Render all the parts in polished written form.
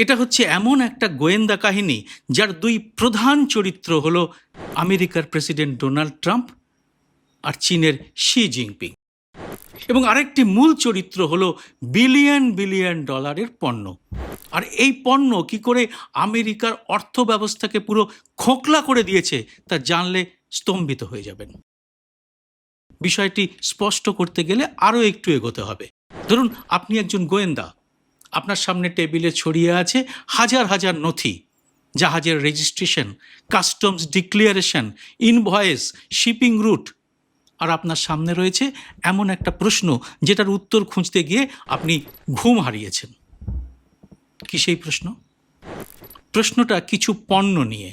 এটা হচ্ছে এমন একটা গোয়েন্দা কাহিনী যার দুই প্রধান চরিত্র হলো আমেরিকার প্রেসিডেন্ট ডোনাল্ড ট্রাম্প আর চীনের শি জিনপিং, এবং আরেকটি মূল চরিত্র হলো বিলিয়ন বিলিয়ন ডলারের পণ্য। আর এই পণ্য কি করে আমেরিকার অর্থ ব্যবস্থাকে পুরো খোকলা করে দিয়েছে তা জানলে স্তম্ভিত হয়ে যাবেন। বিষয়টি স্পষ্ট করতে গেলে আরও একটু এগোতে হবে। ধরুন আপনি একজন গোয়েন্দা, আপনার সামনে টেবিলে ছড়িয়ে আছে হাজার হাজার নথি, জাহাজের registration, customs declaration, invoice, shipping route, আর আপনার সামনে রয়েছে এমন একটা প্রশ্ন যেটার উত্তর খুঁজতে গিয়ে আপনি ঘুম হারিয়েছেন। কি সেই প্রশ্ন? প্রশ্নটা কিছু পণ্য নিয়ে।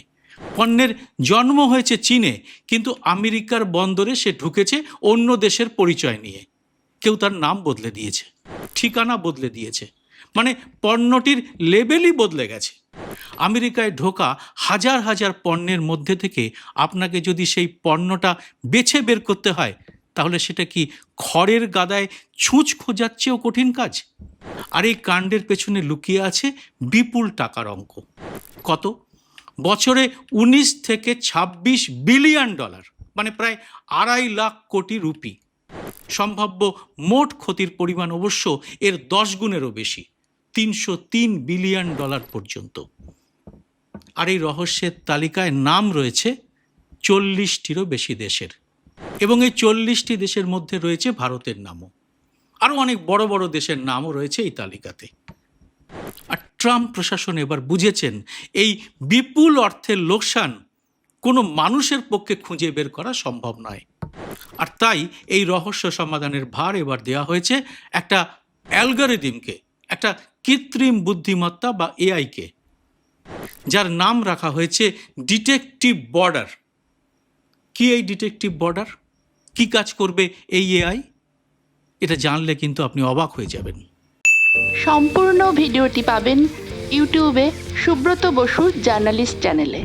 পণ্যের জন্ম হয়েছে চীনে, কিন্তু আমেরিকার বন্দরে সে ঢুকেছে অন্য দেশের পরিচয় নিয়ে। কেউ তার নাম বদলে দিয়েছে, ঠিকানা বদলে দিয়েছে, মানে পণ্যটির লেবেলই বদলে গেছে। আমেরিকায় ঢোকা হাজার হাজার পণ্যের মধ্যে থেকে আপনাকে যদি সেই পণ্যটা বেছে বের করতে হয়, তাহলে সেটা কি খড়ের গাদায় ছুঁচ খোঁজার চেয়েও কঠিন কাজ? আর এই কাণ্ডের পেছনে লুকিয়ে আছে বিপুল টাকার অঙ্ক। কত? বছরে 19 থেকে 26 বিলিয়ন ডলার, মানে প্রায় 2.5 লাখ কোটি রুপি। সম্ভাব্য মোট ক্ষতির পরিমাণ অবশ্য এর 10 গুণেরও বেশি, 303 বিলিয়ন ডলার পর্যন্ত। আর এই রহস্যের তালিকায় নাম রয়েছে 40টিরও বেশি দেশের, এবং এই 40টি দেশের মধ্যে রয়েছে ভারতের নামও। আরও অনেক বড় বড় দেশের নামও রয়েছে এই তালিকাতে। আর ট্রাম্প প্রশাসন এবার বুঝেছেন এই বিপুল অর্থের লোকসান কোনো মানুষের পক্ষে খুঁজে বের করা সম্ভব নয়। আর তাই এই রহস্য সমাধানের ভার এবার দেওয়া হয়েছে একটা অ্যালগরিদমকে, একটা কৃত্রিম বুদ্ধিমত্তা বা এআইকে, যার নাম রাখা হয়েছে ডিটেকটিভ বর্ডার। কি এই ডিটেকটিভ বর্ডার? কি কাজ করবে এই এআই? এটা জানলে কিন্তু আপনি অবাক হয়ে যাবেন। সম্পূর্ণ ভিডিওটি পাবেন ইউটিউবে সুব্রত বসু জার্নালিস্ট চ্যানেলে।